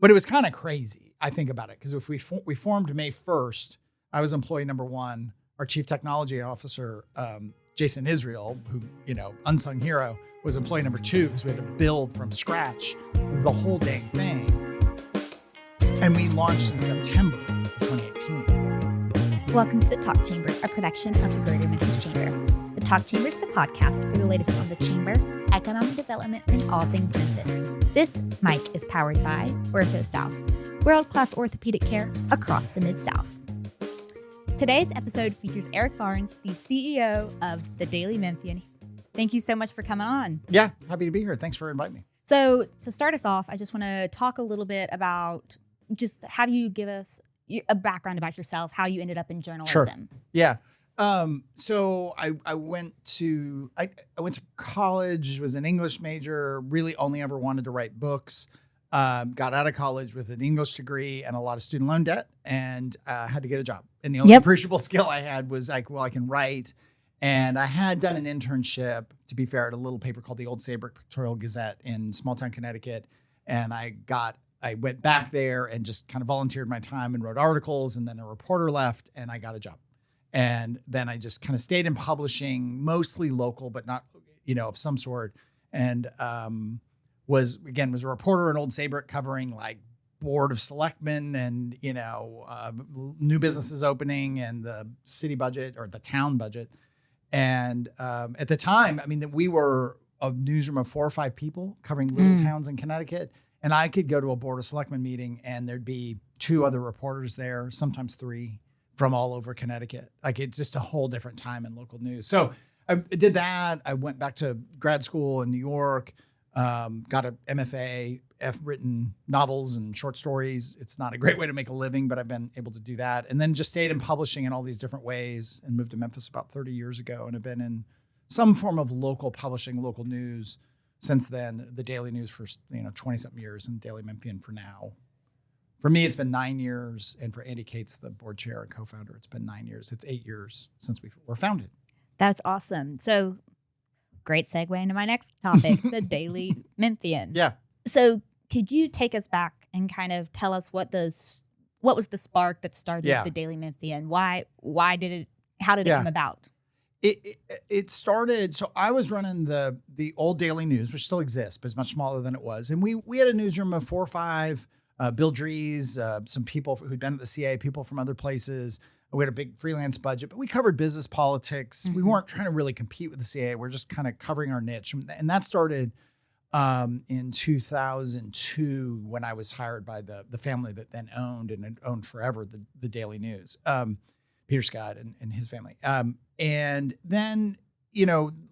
But it was kind of crazy. I think about it because if we formed May 1st, I was employee number 1. Our chief technology officer, Jason Israel, who, unsung hero, was employee number 2 because we had to build from scratch the whole dang thing. And we launched in September of 2018. Welcome to the Talk Chamber, a production of the Greater Memphis Chamber. The Talk Chamber is the podcast for the latest on the Chamber, economic development, and all things Memphis. This mic is powered by OrthoSouth, world-class orthopedic care across the Mid-South. Today's episode features Eric Barnes, the CEO of the Daily Memphian. Thank you so much for coming on. Yeah, happy to be here. Thanks for inviting me. So to start us off, I just want to talk a little bit about just how do you give us a background about yourself, how you ended up in journalism. Sure. Yeah. So I went to college, was an English major, really only ever wanted to write books. Got out of college with an English degree and a lot of student loan debt, and had to get a job. And the only appreciable skill I had was I can write. And I had done an internship, to be fair, at a little paper called the Old Saybrook Pictorial Gazette in small town Connecticut. And I went back there and just kind of volunteered my time and wrote articles. And then a reporter left and I got a job. And then I just kind of stayed in publishing, mostly local, but not, of some sort. And was a reporter in Old Saybrook covering like board of selectmen and, new businesses opening and the city budget or the town budget. And at the time, we were a newsroom of 4 or 5 people covering little towns in Connecticut. And I could go to a board of selectmen meeting and there'd be 2 other reporters there, sometimes 3 from all over Connecticut. Like it's just a whole different time in local news. So I did that. I went back to grad school in New York, got an MFA. I've written novels and short stories. It's not a great way to make a living, but I've been able to do that. And then just stayed in publishing in all these different ways and moved to Memphis about 30 years ago and have been in some form of local publishing, local news since then. The Daily News for 20-something years and Daily Memphian for now. For me, it's been 9 years. And for Andy Cates, the board chair and co-founder, it's been 9 years. It's 8 years since we were founded. That's awesome. So great segue into my next topic, the Daily Memphian. Yeah. So could you take us back and kind of tell us what was the spark that started the Daily Memphian? How did it come about? It started, so I was running the old Daily News, which still exists, but it's much smaller than it was. And we had a newsroom of 4 or 5, Bill Dries, some people who'd been at the CA, people from other places. We had a big freelance budget, but we covered business politics. We weren't trying to really compete with the CA. We're just kind of covering our niche. And that started in 2002 when I was hired by the family that then owned and had owned forever the Daily News, Peter Scott and his family. And then,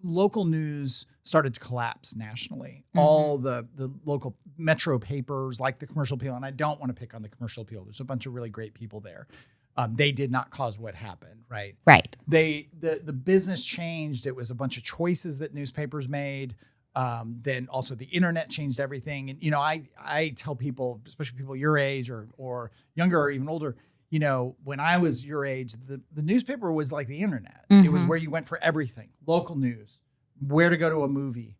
local news started to collapse nationally. All the local metro papers like the Commercial Appeal, and I don't want to pick on the Commercial Appeal. There's a bunch of really great people there. They did not cause what happened, right? Right. The business changed. It was a bunch of choices that newspapers made. Then also the internet changed everything. And, I tell people, especially people your age or younger or even older, when I was your age, the newspaper was like the internet. It was where you went for everything. Local news, where to go to a movie,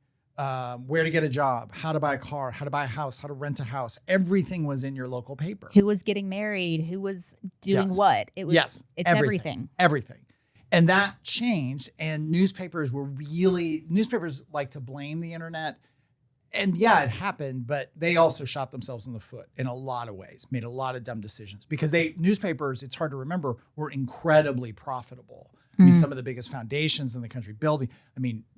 where to get a job, how to buy a car, how to buy a house, how to rent a house. Everything was in your local paper. Who was getting married, who was doing what. It was it's everything. Everything. And that changed, and newspapers like to blame the internet. And it happened, but they also shot themselves in the foot in a lot of ways, made a lot of dumb decisions because newspapers, it's hard to remember, were incredibly profitable. Some of the biggest foundations in the country building.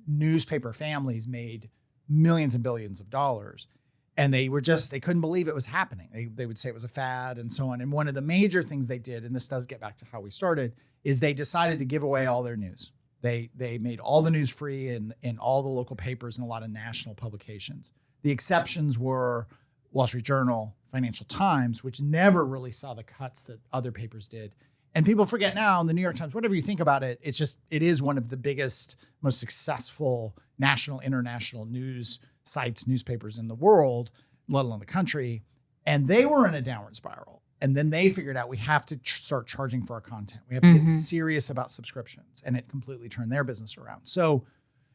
Newspaper families made millions and billions of dollars. And they couldn't believe it was happening. They would say it was a fad and so on. And one of the major things they did, and this does get back to how we started, is they decided to give away all their news. They made all the news free in all the local papers and a lot of national publications. The exceptions were Wall Street Journal, Financial Times, which never really saw the cuts that other papers did. And people forget now, in the New York Times, whatever you think about it, it is one of the biggest, most successful national, international news sites, newspapers in the world, let alone the country. And they were in a downward spiral. And then they figured out we have to start charging for our content. We have to get serious about subscriptions. And it completely turned their business around. So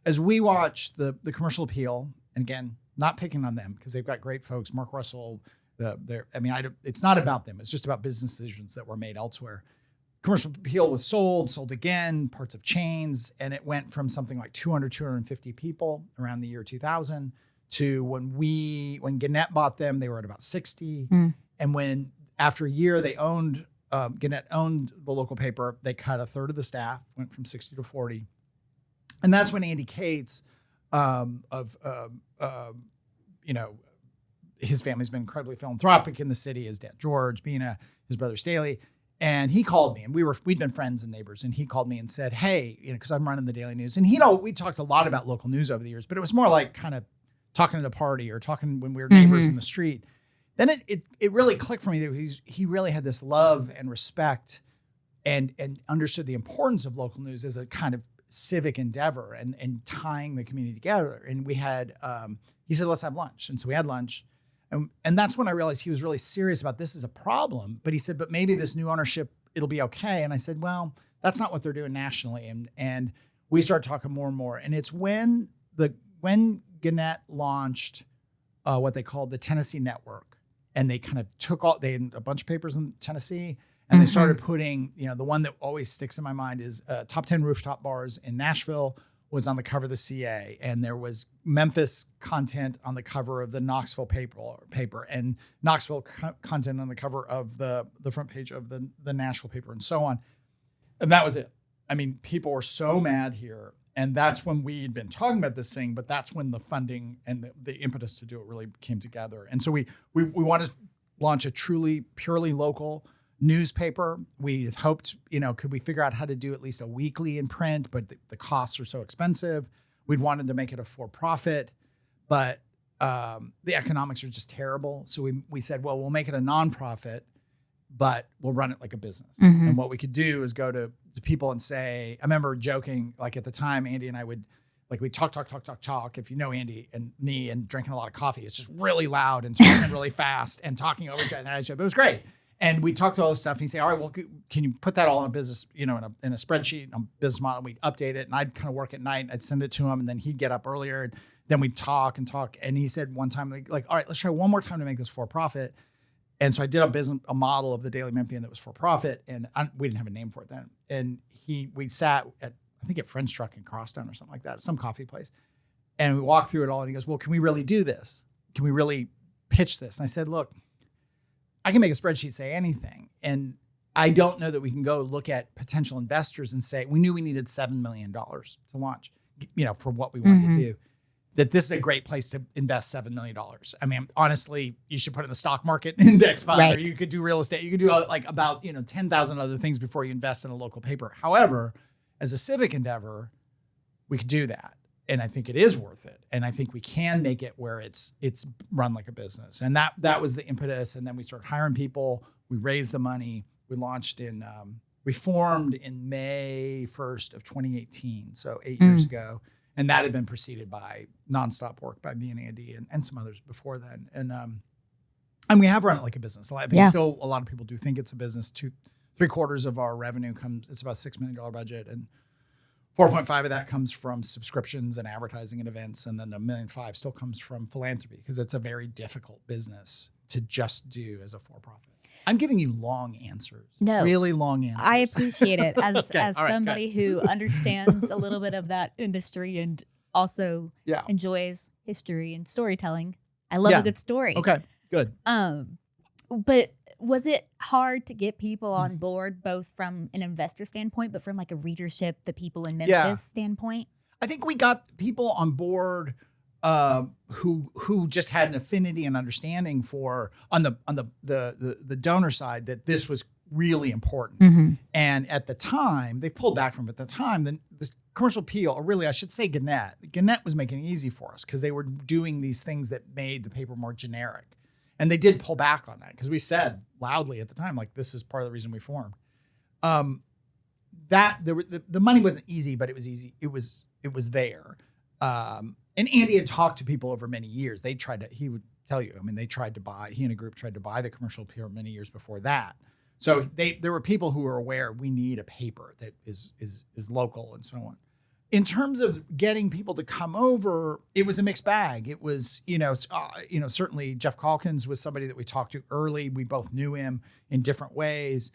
as we watched the Commercial Appeal, and again, not picking on them because they've got great folks, Mark Russell, It's not about them. It's just about business decisions that were made elsewhere. Commercial Appeal was sold again, parts of chains, and it went from something like 250 people around the year 2000 to when Gannett bought them, they were at about 60. And when after a year Gannett owned the local paper, they cut a third of the staff, went from 60 to 40. And that's when Andy Cates his family's been incredibly philanthropic in the city, his dad George, Bina, his brother Staley. And he called me, and we'd been friends and neighbors. And he called me and said, "Hey, because I'm running the Daily News." And we talked a lot about local news over the years, but it was more like kind of talking at a party or talking when we were neighbors in the street. Then it really clicked for me that he really had this love and respect, and understood the importance of local news as a kind of civic endeavor and tying the community together. And we had he said, "Let's have lunch," and so we had lunch. And that's when I realized he was really serious about this as a problem. But he said, but maybe this new ownership, it'll be okay. And I said, well, that's not what they're doing nationally. And we started talking more and more. And it's when Gannett launched what they called the Tennessee Network. And they kind of they had a bunch of papers in Tennessee. And they started putting, the one that always sticks in my mind is top 10 rooftop bars in Nashville was on the cover of the CA, and there was Memphis content on the cover of the Knoxville paper and Knoxville content on the cover of the front page of the Nashville paper, and so on. And that was it. I mean, people were so mad here, and that's when we'd been talking about this thing, but that's when the funding and the impetus to do it really came together. And so we wanted to launch a truly, purely local newspaper. We had hoped, could we figure out how to do at least a weekly in print, but the costs are so expensive. We'd wanted to make it a for-profit, but the economics are just terrible. So we said, well, we'll make it a nonprofit, but we'll run it like a business. And what we could do is go to people and say, I remember joking, like at the time, Andy and I would, like we talk. If you know Andy and me and drinking a lot of coffee, it's just really loud and talking really fast and talking over each other. It was great. And we talked to all this stuff, and he'd say, all right, well, can you put that all in a business, in a spreadsheet, a business model? We'd update it, and I'd kind of work at night, and I'd send it to him, and then he'd get up earlier, and then we'd talk. And he said one time, like, all right, let's try one more time to make this for profit. And so I did a model of the Daily Memphian that was for profit, and we didn't have a name for it then. And we sat at, I think at French Truck in Crosstown or something like that, some coffee place. And we walked through it all, and he goes, well, can we really do this? Can we really pitch this? And I said, look, I can make a spreadsheet say anything. And I don't know that we can go look at potential investors and say, we knew we needed $7 million to launch, for what we wanted to do, that this is a great place to invest $7 million. I mean, honestly, you should put it in the stock market index fund, right, or you could do real estate. You could do about 10,000 other things before you invest in a local paper. However, as a civic endeavor, we could do that. And I think it is worth it. And I think we can make it where it's run like a business. And that was the impetus. And then we started hiring people. We raised the money. We launched we formed in May 1st of 2018. So 8 years ago. And that had been preceded by nonstop work by me and Andy and some others before then. And we have run it like a business. I think still a lot of people do think it's a business. 3/4 of our revenue it's about $6 million budget. And 4.5 of that comes from subscriptions and advertising and events. And then $1.5 million still comes from philanthropy, because it's a very difficult business to just do as a for-profit. I'm giving you long answers. No. Really long answers. I appreciate it as All right, somebody who understands a little bit of that industry and also enjoys history and storytelling. I love a good story. Okay, good. But was it hard to get people on board, both from an investor standpoint, but from like a readership, the people in Memphis standpoint? I think we got people on board who just had an affinity and understanding for on the donor side that this was really important. And at the time, they pulled back from it. At the time, this Commercial Appeal, or really I should say Gannett was making it easy for us because they were doing these things that made the paper more generic. And they did pull back on that because we said loudly at the time, like, this is part of the reason we formed. The money wasn't easy, but it was easy. It was there. And Andy had talked to people over many years. He would tell you, he and a group tried to buy the Commercial Appeal many years before that. So there were people who were aware we need a paper that is local and so in terms of getting people to come over, it was a mixed bag. It was, certainly Jeff Calkins was somebody that we talked to early. We both knew him in different ways.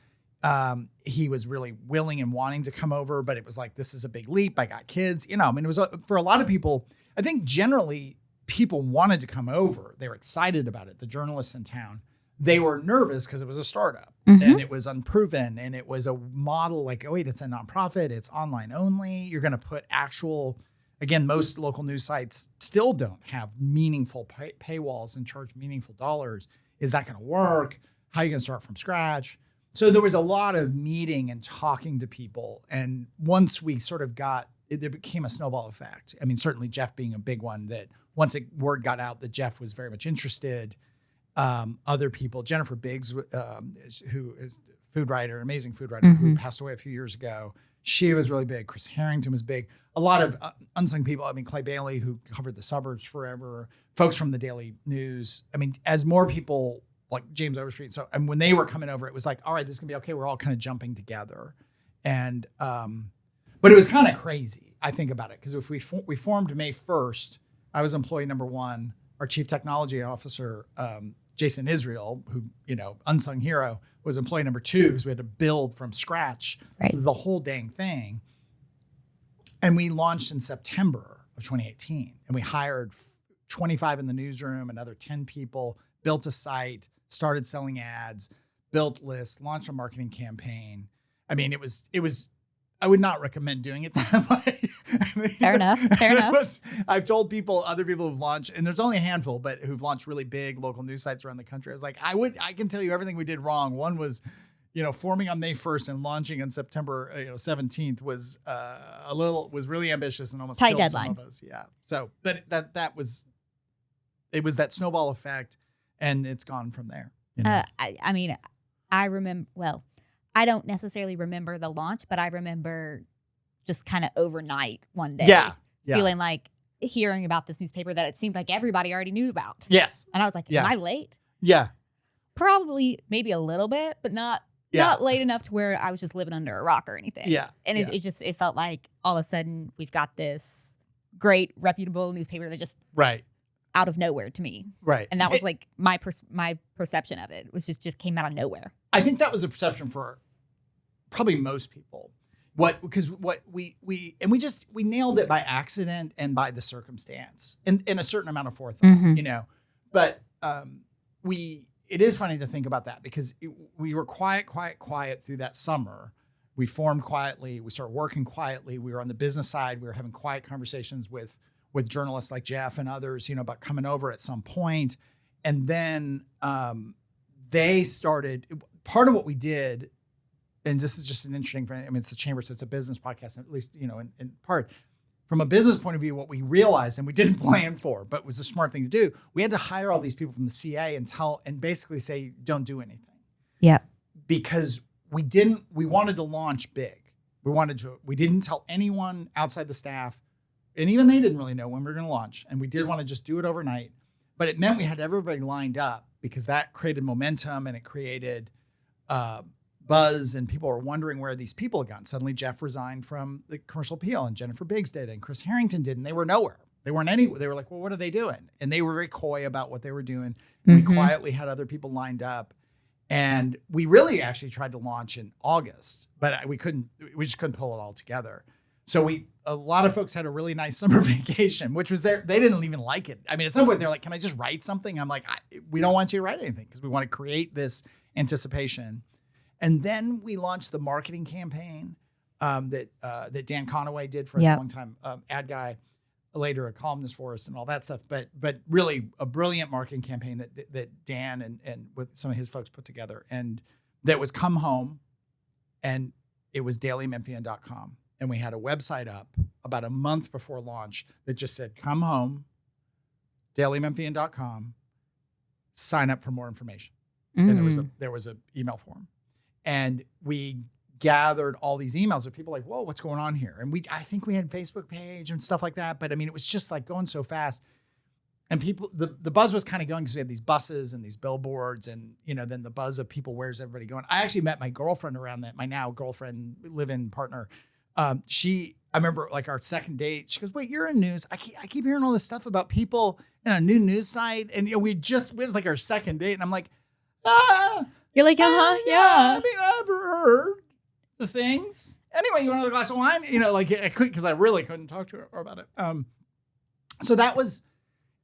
He was really willing and wanting to come over, but it was like, this is a big leap. I got kids, it was for a lot of people. I think generally people wanted to come over. They were excited about it. The journalists in town, they were nervous because it was a startup and it was unproven and it was a model like, oh wait, it's a nonprofit. It's online only. You're going to put again, most local news sites still don't have meaningful paywalls and charge meaningful dollars. Is that going to work? How are you going to start from scratch? So there was a lot of meeting and talking to people. And once we sort of there became a snowball effect. I mean, certainly Jeff being a big one, that once word got out that Jeff was very much interested, other people, Jennifer Biggs, who is food writer, amazing food writer, who passed away a few years ago. She was really big. Chris Harrington was big. A lot of unsung people. I mean, Clay Bailey, who covered the suburbs forever, folks from the Daily News. I mean, as more people like James Overstreet. So, and when they were coming over, it was like, all right, this is gonna be okay. We're all kind of jumping together. And, but it was kind of crazy. I think about it. Cause if we formed May 1st, I was employee number 1, our chief technology officer, Jason Israel, who, unsung hero, was employee number 2 because we had to build from scratch the whole dang thing. And we launched in September of 2018 and we hired 25 in the newsroom, another 10 people, built a site, started selling ads, built lists, launched a marketing campaign. I mean, it was, I would not recommend doing it that way. I mean, Fair enough. I've told other people who've launched, and there's only a handful, but who've launched really big local news sites around the country. I was like, I can tell you everything we did wrong. One was, forming on May 1st and launching on September 17th was was really ambitious and almost tight killed deadline. Some of us. Yeah. So, but it was that snowball effect, and it's gone from there. I mean, I remember, I don't necessarily remember the launch, but I remember just kind of overnight one day feeling like hearing about this newspaper that it seemed like everybody already knew about. Yes. And I was like, am I late? Yeah. Probably maybe a little bit, but not late enough to where I was just living under a rock or anything. Yeah. And it felt like all of a sudden we've got this great reputable newspaper that just out of nowhere to me. Right. And that was like my perception of it was just came out of nowhere. I think that was a perception for probably most people. Because we nailed it by accident and by the circumstance and a certain amount of forethought, But it is funny to think about that because we were quiet through that summer. We formed quietly. We started working quietly. We were on the business side. We were having quiet conversations with journalists like Jeff and others, about coming over at some point. And then they started, part of what we did, and this is just an interesting, it's the Chamber, so it's a business podcast, at least, in part. From a business point of view, what we realized, and we didn't plan for, but was a smart thing to do, we had to hire all these people from the CA and basically say, don't do anything. Yeah. Because we wanted to launch big. We didn't tell anyone outside the staff, and even they didn't really know when we were going to launch. And we did want to just do it overnight, but it meant we had everybody lined up because that created momentum and it created buzz, and people were wondering where these people had gone. Suddenly Jeff resigned from the Commercial Appeal, and Jennifer Biggs did, and Chris Harrington did, and they were nowhere. They weren't anywhere. They were like, well, what are they doing? And they were very coy about what they were doing. And we quietly had other people lined up. And we really actually tried to launch in August, but we just couldn't pull it all together. So a lot of folks had a really nice summer vacation, which was they didn't even like it. I mean, at some point they're like, can I just write something? I'm like, we don't want you to write anything because we want to create this anticipation. And then we launched the marketing campaign that Dan Conaway did for us, a long time ad guy, later a columnist for us and all that stuff. But really a brilliant marketing campaign that Dan and with some of his folks put together. And that was Come Home, and it was dailymemphian.com. And we had a website up about a month before launch that just said, come home, dailymemphian.com, sign up for more information. And there was a email form. And we gathered all these emails of people like, whoa, what's going on here? And I think we had a Facebook page and stuff like that. But I mean, it was just like going so fast. And people, the buzz was kind of going because we had these buses and these billboards and, then the buzz of people, where's everybody going? I actually met my girlfriend around that, my now girlfriend, live-in partner, I remember like our second date, she goes, wait, you're in news. I keep hearing all this stuff about people in a new news site. And it was like our second date. And I'm like, You're like, yeah. yeah. I mean, I've heard the things. Anyway, you want another glass of wine? Like I could, because I really couldn't talk to her about it. So that was,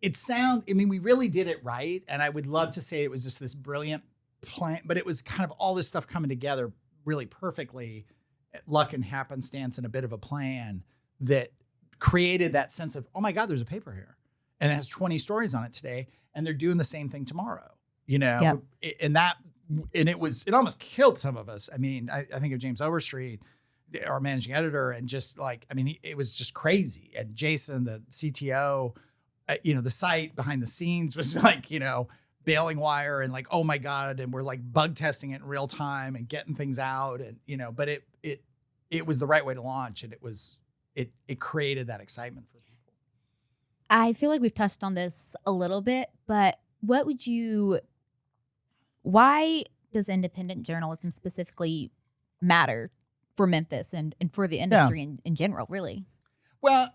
we really did it right. And I would love to say it was just this brilliant plan, but it was kind of all this stuff coming together really perfectly, luck and happenstance and a bit of a plan that created that sense of, oh my God, there's a paper here and it has 20 stories on it today and they're doing the same thing tomorrow, Yep. And it almost killed some of us. I mean, I think of James Overstreet, our managing editor, and just like, it was just crazy. And Jason, the CTO, the site behind the scenes was like, bailing wire and like, oh my God. And we're like bug testing it in real time and getting things out. And, but it was the right way to launch. And it created that excitement for people. I feel like we've touched on this a little bit, but why does independent journalism specifically matter for Memphis and for the industry in general, really? Well,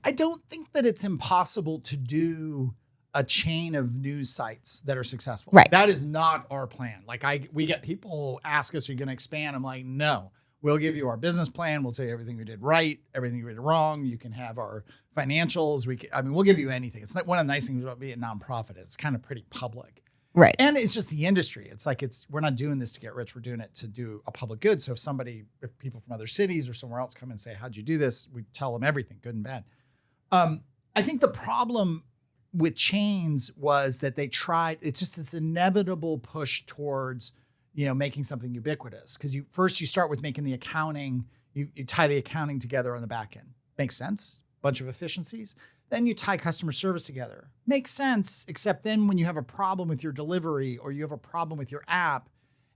I don't think that it's impossible to do a chain of news sites that are successful. Right. That is not our plan. Like we get people ask us, are you going to expand? I'm like, no, we'll give you our business plan. We'll tell you everything we did right, everything we did wrong. You can have our financials. We'll give you anything. It's not one of the nice things about being a nonprofit. It's kind of pretty public. Right. And it's just the industry. It's like, we're not doing this to get rich. We're doing it to do a public good. So if people from other cities or somewhere else come and say, how'd you do this? We tell them everything, good and bad. I think the problem with chains was that they tried, it's just this inevitable push towards, making something ubiquitous. Because you start with making the accounting, you tie the accounting together on the back end. Makes sense. Bunch of efficiencies. Then you tie customer service together. Makes sense, except then when you have a problem with your delivery or you have a problem with your app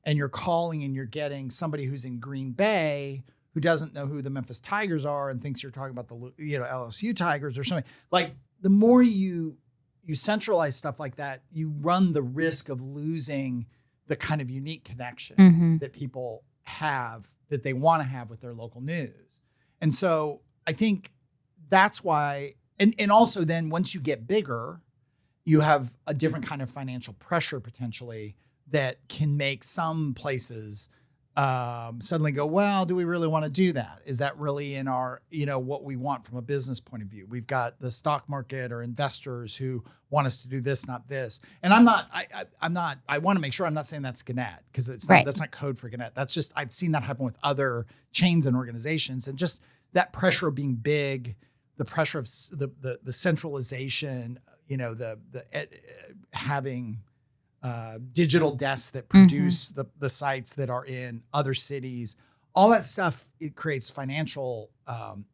and you're calling and you're getting somebody who's in Green Bay who doesn't know who the Memphis Tigers are and thinks you're talking about the LSU Tigers or something. Like the more you centralize stuff like that, you run the risk of losing the kind of unique connection that people have, that they want to have with their local news. And so I think that's why, and also then once you get bigger, you have a different kind of financial pressure potentially that can make some places suddenly go, well, do we really want to do that? Is that really in our, what we want from a business point of view? We've got the stock market or investors who want us to do this, not this. And I want to make sure I'm not saying that's Gannett, because that's not code for Gannett. That's just, I've seen that happen with other chains and organizations, and just that pressure of being big, the pressure of the centralization, having digital desks that produce the sites that are in other cities, all that stuff, it creates financial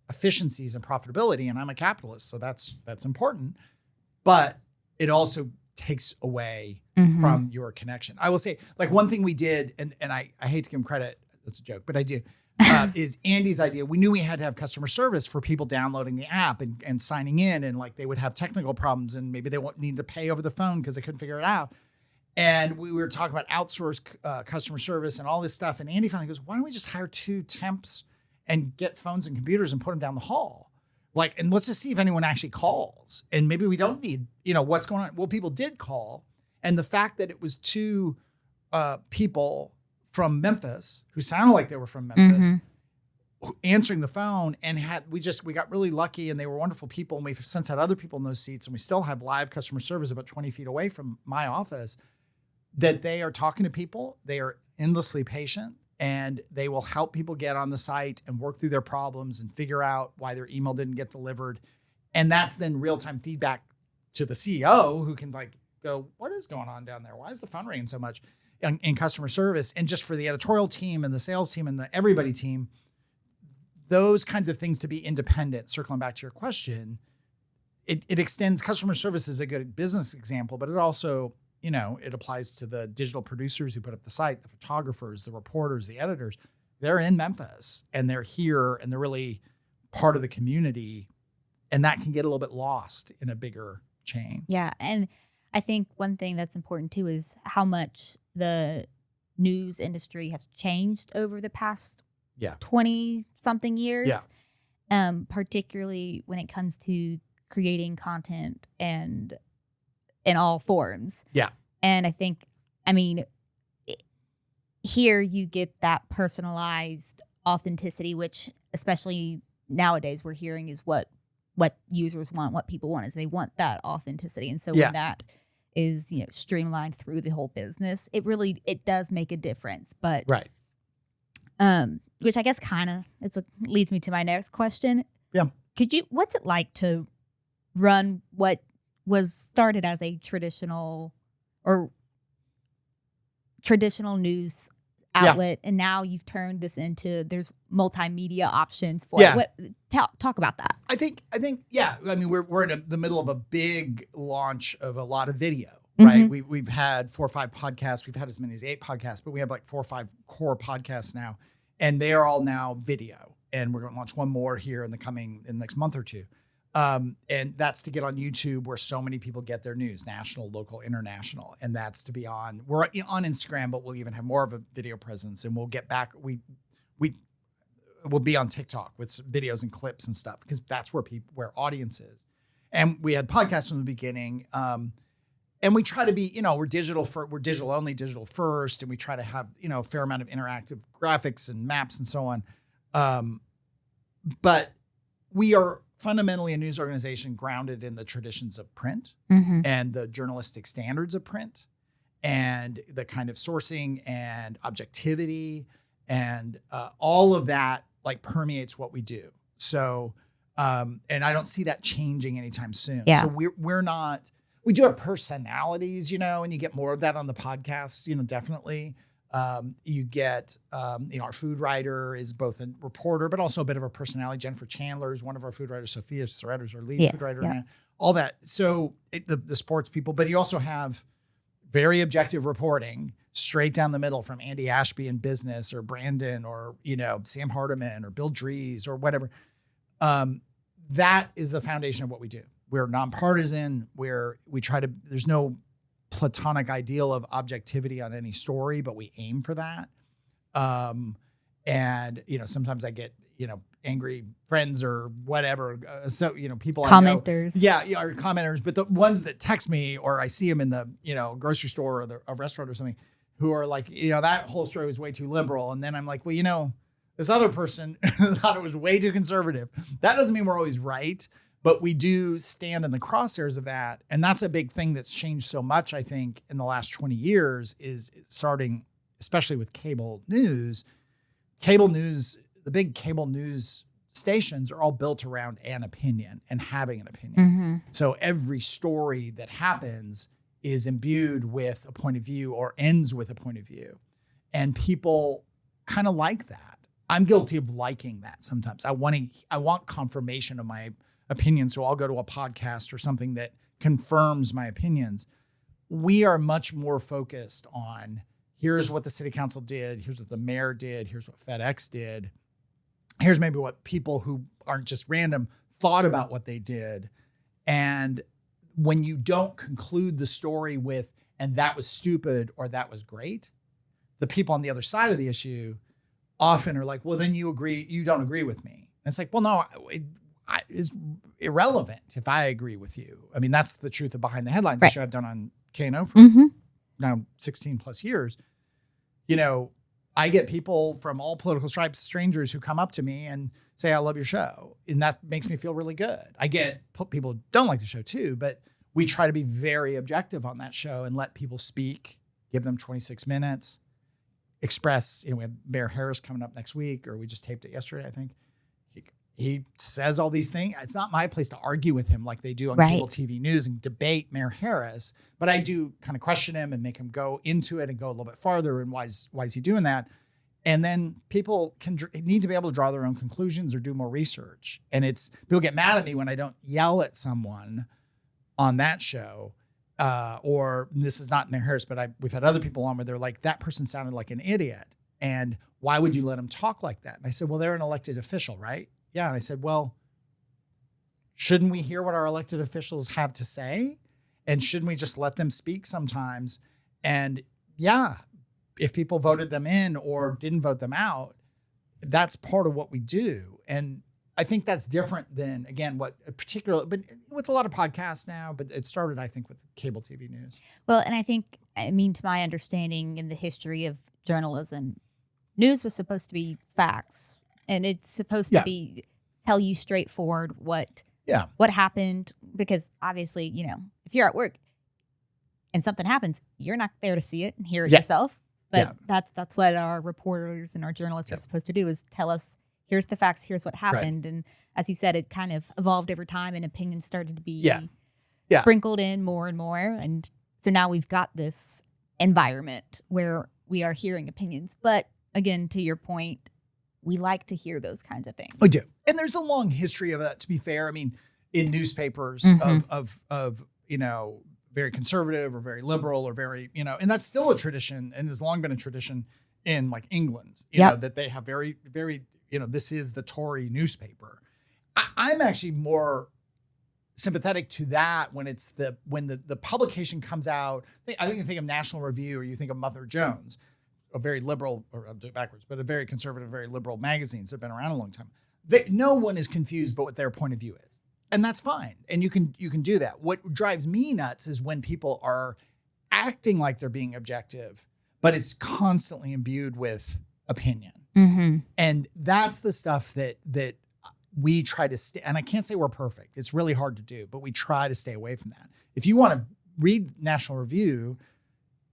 efficiencies and profitability. And I'm a capitalist, so that's important. But it also takes away from your connection. I will say, like, one thing we did, and I hate to give him credit, that's a joke, but I do, is Andy's idea. We knew we had to have customer service for people downloading the app and signing in, and like they would have technical problems and maybe they need to pay over the phone because they couldn't figure it out. And we were talking about outsourced customer service and all this stuff. And Andy finally goes, why don't we just hire 2 temps and get phones and computers and put them down the hall? And let's just see if anyone actually calls. And maybe we don't need, what's going on. Well, people did call. And the fact that it was 2 people from Memphis who sounded like they were from Memphis answering the phone, and we got really lucky, and they were wonderful people. And we've since had other people in those seats, and we still have live customer service about 20 feet away from my office, that they are talking to people. They are endlessly patient, and they will help people get on the site and work through their problems and figure out why their email didn't get delivered. And that's then real-time feedback to the CEO, who can go, what is going on down there? Why is the phone ringing so much in customer service? And just for the editorial team and the sales team and the everybody team, those kinds of things to be independent, circling back to your question, it extends. Customer service is a good business example, but it also, it applies to the digital producers who put up the site, the photographers, the reporters, the editors. They're in Memphis and they're here and they're really part of the community. And that can get a little bit lost in a bigger chain. Yeah. And I think one thing that's important too is how much the news industry has changed over the past 20 something years. Yeah. Particularly when it comes to creating content and in all forms. Yeah. And I think, here you get that personalized authenticity, which especially nowadays we're hearing is what users want, what people want is they want that authenticity. And so when that is, streamlined through the whole business, it does make a difference. But which I guess leads me to my next question. Yeah. What's it like to run what was started as a traditional news outlet, and now you've turned this into there's multimedia options for it. Talk about that. I think we're in the middle of a big launch of a lot of video, right? We've had 4 or 5 podcasts. We've had as many as 8 podcasts, but we have like 4 or 5 core podcasts now, and they are all now video. And we're going to launch one more here in the next month or two. And that's to get on YouTube, where so many people get their news, national, local, international. And that's to be we're on Instagram, but we'll even have more of a video presence, and we'll get back. We'll be on TikTok with videos and clips and stuff, because that's where audience is. And we had podcasts from the beginning. And we try to be, we're digital only, digital first. And we try to have, a fair amount of interactive graphics and maps and so on. But we are fundamentally a news organization grounded in the traditions of print and the journalistic standards of print and the kind of sourcing and objectivity and all of that like permeates what we do. So, and I don't see that changing anytime soon. Yeah. So we do have personalities, and you get more of that on the podcast, definitely. You get, our food writer is both a reporter, but also a bit of a personality. Jennifer Chandler is one of our food writers. Sophia Soretta is our lead food writer. Yeah. All that. So the sports people, but you also have very objective reporting straight down the middle from Andy Ashby in business, or Brandon, or, Sam Hardiman, or Bill Dries, or whatever. That is the foundation of what we do. We're nonpartisan, where there's no platonic ideal of objectivity on any story, but we aim for that. And, sometimes I get, angry friends or whatever. So, people commenters. Or commenters, but the ones that text me, or I see them in the, grocery store or a restaurant or something, who are like, that whole story was way too liberal. And then I'm like, well, this other person thought it was way too conservative. That doesn't mean we're always right. But we do stand in the crosshairs of that. And that's a big thing that's changed so much, I think, in the last 20 years is starting, especially with cable news. The big cable news stations are all built around an opinion and having an opinion. So every story that happens is imbued with a point of view or ends with a point of view. And people kind of like that. I'm guilty of liking that sometimes. I want confirmation of my opinion. So I'll go to a podcast or something that confirms my opinions. We are much more focused on here's what the city council did. Here's what the mayor did. Here's what FedEx did. Here's maybe what people who aren't just random thought about what they did. And when you don't conclude the story with, and that was stupid or that was great, the people on the other side of the issue often are like, well, then you don't agree with me. And it's like, well, no, it's irrelevant if I agree with you. I mean, that's the truth of Behind the Headlines, the show I've done on KNO for now 16 plus years. I get people from all political stripes, strangers, who come up to me and say, I love your show. And that makes me feel really good. I get people who don't like the show too, but we try to be very objective on that show and let people speak, give them 26 minutes, express. We have Mayor Harris coming up next week, or we just taped it yesterday, I think. He says all these things. It's not my place to argue with him like they do on cable TV news and debate Mayor Harris, but I do kind of question him and make him go into it and go a little bit farther. And why is he doing that? And then people need to be able to draw their own conclusions or do more research. And people get mad at me when I don't yell at someone on that show. Or this is not Mayor Harris, but we've had other people on where they're like, that person sounded like an idiot. And why would you let them talk like that? And I said, well, they're an elected official, right? Yeah. And I said, well, shouldn't we hear what our elected officials have to say? And shouldn't we just let them speak sometimes? And if people voted them in or didn't vote them out, that's part of what we do. And I think that's different than, again, what particular, but with a lot of podcasts now, but it started, I think, with cable TV news. Well, and to my understanding in the history of journalism, news was supposed to be facts, and it's supposed to be tell you straightforward what happened, because obviously, if you're at work and something happens, you're not there to see it and hear it yourself. But that's what our reporters and our journalists are supposed to do, is tell us, here's the facts, here's what happened. Right. And as you said, it kind of evolved over time, and opinions started to be sprinkled in more and more. And so now we've got this environment where we are hearing opinions. But again, to your point, we like to hear those kinds of things. We do. And there's a long history of that, to be fair. I mean, in newspapers of very conservative or very liberal or very, and that's still a tradition, and has long been a tradition in like England, you know, that they have very, very, this is the Tory newspaper. I'm actually more sympathetic to that when it's when the publication comes out. I think you think of National Review, or you think of Mother Jones, a very liberal, or I'll do it backwards, but a very conservative, very liberal magazines that have been around a long time. No one is confused about what their point of view is. And that's fine. And you can do that. What drives me nuts is when people are acting like they're being objective, but it's constantly imbued with opinion. Mm-hmm. And that's the stuff that we try to stay. And I can't say we're perfect. It's really hard to do, but we try to stay away from that. If you want to read National Review,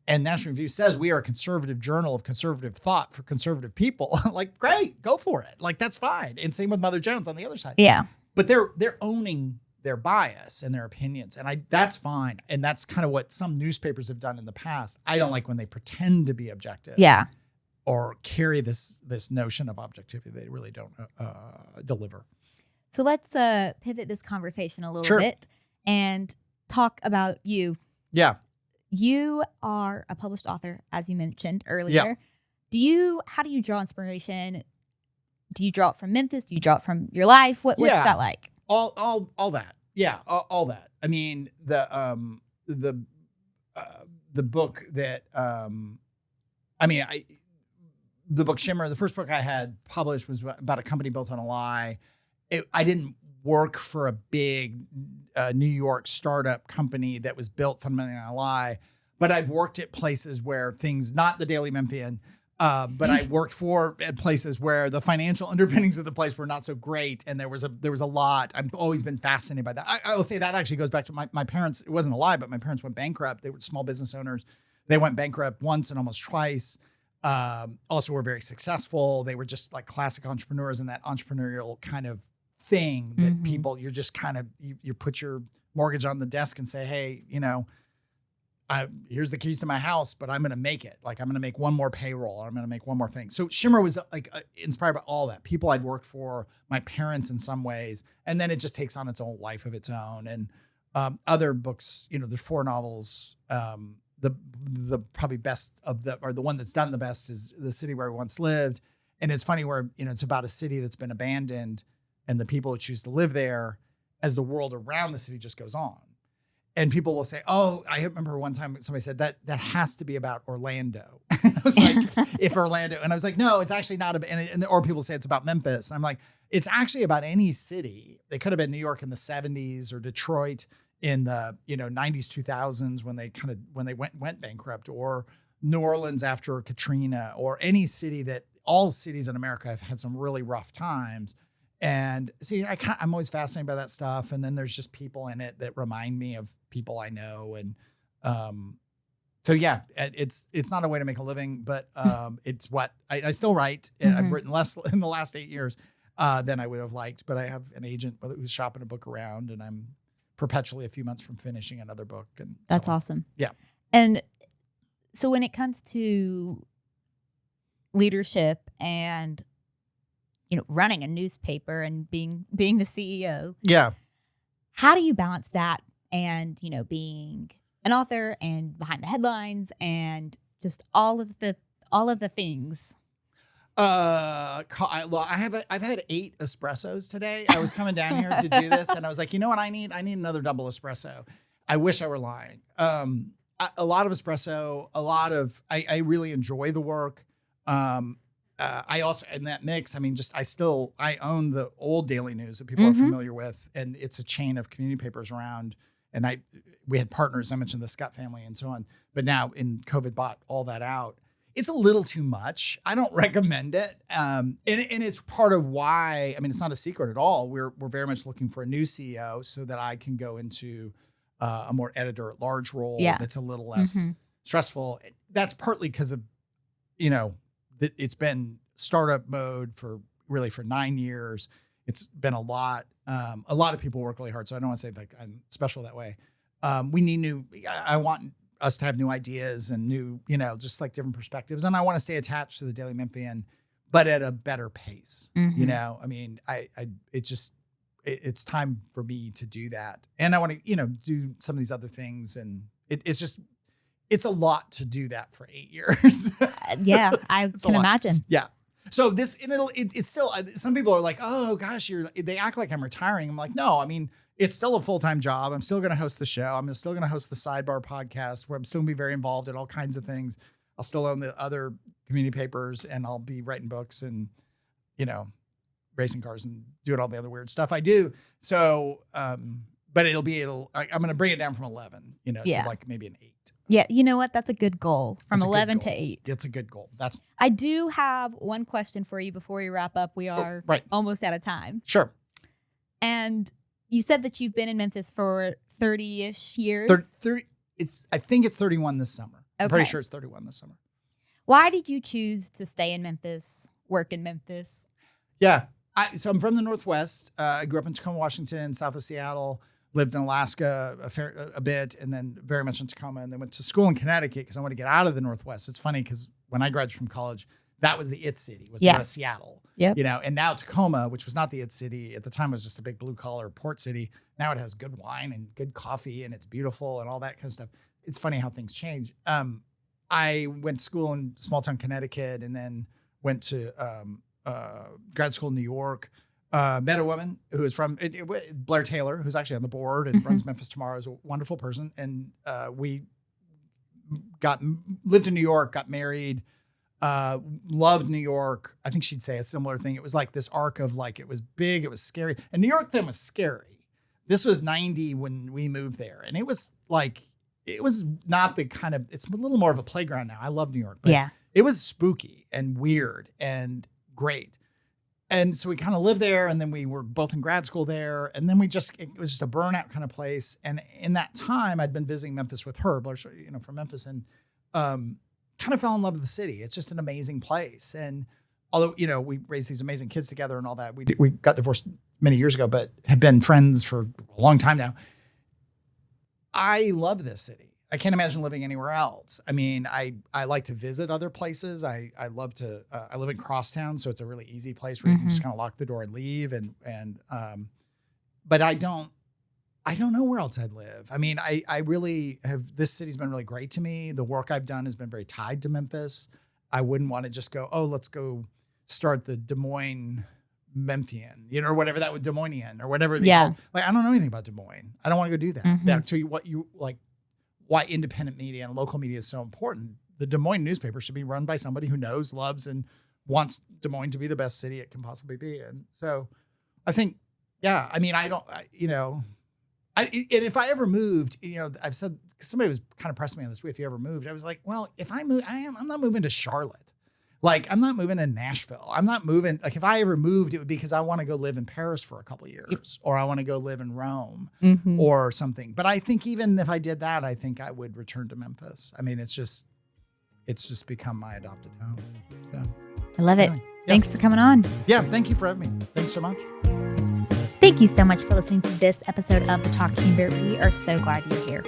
and National Review says we are a conservative journal of conservative thought for conservative people, like, great, go for it. Like, that's fine. And same with Mother Jones on the other side. Yeah. But they're owning their bias and their opinions. And that's fine. And that's kind of what some newspapers have done in the past. I don't like when they pretend to be objective. Yeah. Or carry this notion of objectivity they really don't deliver. So let's pivot this conversation a little bit and talk about you. Yeah. You are a published author, as you mentioned earlier. Yeah. How do you draw inspiration? Do you draw it from Memphis? Do you draw it from your life? What's that like? All that. Yeah, all that. I mean, the book that the book Shimmer, the first book I had published was about a company built on a lie. I didn't work for a big New York startup company that was built fundamentally on a lie, but I've worked at places where things, not the Daily Memphian, but I worked at places where the financial underpinnings of the place were not so great, and there was a lot. I've always been fascinated by that. I will say that actually goes back to my parents. It wasn't a lie, but my parents went bankrupt. They were small business owners. They went bankrupt once and almost twice. Also were very successful. They were just like classic entrepreneurs, and that entrepreneurial kind of thing that people, you're just kind of, you put your mortgage on the desk and say, hey, here's the keys to my house, but I'm going to make it. Like, I'm going to make one more payroll. I'm going to make one more thing. So Shimmer was like inspired by all that. People I'd worked for, my parents in some ways, and then it just takes on its own life of its own. And other books, there's 4 novels. The probably best or the one that's done the best is The City Where We Once Lived. And it's funny where, it's about a city that's been abandoned and the people who choose to live there as the world around the city just goes on. And people will say, oh, I remember one time somebody said that has to be about Orlando. I was like, if Orlando, and I was like, no, it's actually not or people say it's about Memphis. And I'm like, it's actually about any city. They could have been New York in the 70s or Detroit in the 90s, 2000s when they went bankrupt, or New Orleans after Katrina, or any city all cities in America have had some really rough times. And see, I'm always fascinated by that stuff. And then there's just people in it that remind me of people I know. And so yeah, it's not a way to make a living, but it's what I still write. I've written less in the last 8 years than I would have liked, but I have an agent who's shopping a book around, and I'm perpetually a few months from finishing another book. And that's awesome. Yeah. And so when it comes to leadership and running a newspaper and being the CEO. Yeah. How do you balance that and, Being an author and behind the headlines and just all of the things? I've had 8 espressos today. I was coming down here to do this, and I was like, you know what I need? I need another double espresso. I wish I were lying. A lot of espresso, I really enjoy the work. I also, in that mix, I mean, I own the old Daily News that people are familiar with, and it's a chain of community papers around. And we had partners, I mentioned the Scott family and so on, but now in COVID bought all that out. It's a little too much. I don't recommend it. And it's part of why, I mean, it's not a secret at all. We're very much looking for a new CEO so that I can go into a more editor at large role that's a little less stressful. That's partly because of, it's been startup mode for 9 years. It's been a lot. A lot of people work really hard. So I don't want to say like I'm special that way. We need I want us to have new ideas and new, just like different perspectives. And I want to stay attached to the Daily Memphian, but at a better pace. I mean, it's time for me to do that. And I want to, do some of these other things. And it's a lot to do that for 8 years. Yeah, I can imagine. Yeah. So it's still, some people are like, oh gosh, they act like I'm retiring. I'm like, no, I mean, it's still a full-time job. I'm still going to host the show. I'm still going to host the Sidebar podcast where I'm still going to be very involved in all kinds of things. I'll still own the other community papers and I'll be writing books and, racing cars and doing all the other weird stuff I do. So, but I'm going to bring it down from 11, to like maybe an 8. Yeah, you know what? That's a good goal. From 11 to 8. It's a good goal. I do have one question for you before we wrap up. We are almost out of time. Sure. And you said that you've been in Memphis for 30-ish years. 30. I think it's 31 this summer. Okay. I'm pretty sure it's 31 this summer. Why did you choose to stay in Memphis, work in Memphis? Yeah. So I'm from the Northwest. I grew up in Tacoma, Washington, south of Seattle. Lived in Alaska a bit, and then very much in Tacoma, and then went to school in Connecticut because I wanted to get out of the Northwest. It's funny because when I graduated from college, that was the it city, was to go to Seattle. Yep. And now Tacoma, which was not the it city at the time, was just a big blue collar port city. Now it has good wine and good coffee, and it's beautiful and all that kind of stuff. It's funny how things change. I went to school in small town Connecticut, and then went to grad school in New York. Met a woman who is from Blair Taylor, who's actually on the board and runs Memphis Tomorrow, is a wonderful person. And we lived in New York, got married, loved New York. I think she'd say a similar thing. It was like this arc of like, it was big, it was scary. And New York then was scary. This was 90 when we moved there. And it was not the kind of, it's a little more of a playground now. I love New York. But it was spooky and weird and great. And so we kind of lived there, and then we were both in grad school there. And then it was just a burnout kind of place. And in that time, I'd been visiting Memphis with her, from Memphis, and kind of fell in love with the city. It's just an amazing place. And although, we raised these amazing kids together and all that, we got divorced many years ago, but have been friends for a long time now. I love this city. I can't imagine living anywhere else. I mean, I like to visit other places. I love to, I live in Crosstown, so it's a really easy place where you can just kind of lock the door and leave. But I don't know where else I'd live. I mean, I really have, this city's been really great to me. The work I've done has been very tied to Memphis. I wouldn't want to just go, let's go start the Des Moines Memphian, or whatever that would, Des Moinesian or whatever. Like, I don't know anything about Des Moines. I don't want to go do that. Back to what you like, why independent media and local media is so important. The Des Moines newspaper should be run by somebody who knows, loves, and wants Des Moines to be the best city it can possibly be. And so I think, I mean, and if I ever moved, I've said, somebody was kind of pressing me on this week, if you ever moved, I was like, well, if I move, I'm not moving to Charlotte. Like, I'm not moving to Nashville. I'm not moving. Like, if I ever moved, it would be because I want to go live in Paris for a couple of years, or I want to go live in Rome or something. But I think even if I did that, I think I would return to Memphis. I mean, it's just become my adopted home. So I love it. Thanks for coming on. Yeah. Thank you for having me. Thanks so much. Thank you so much for listening to this episode of The Talk Chamber. We are so glad you're here.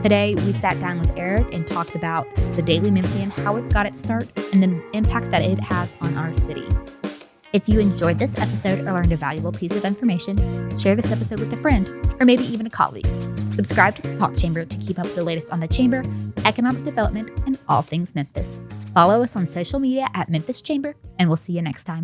Today, we sat down with Eric and talked about the Daily Memphian, how it's got its start, and the impact that it has on our city. If you enjoyed this episode or learned a valuable piece of information, share this episode with a friend or maybe even a colleague. Subscribe to the Talk Chamber to keep up with the latest on the Chamber, economic development, and all things Memphis. Follow us on social media at Memphis Chamber, and we'll see you next time.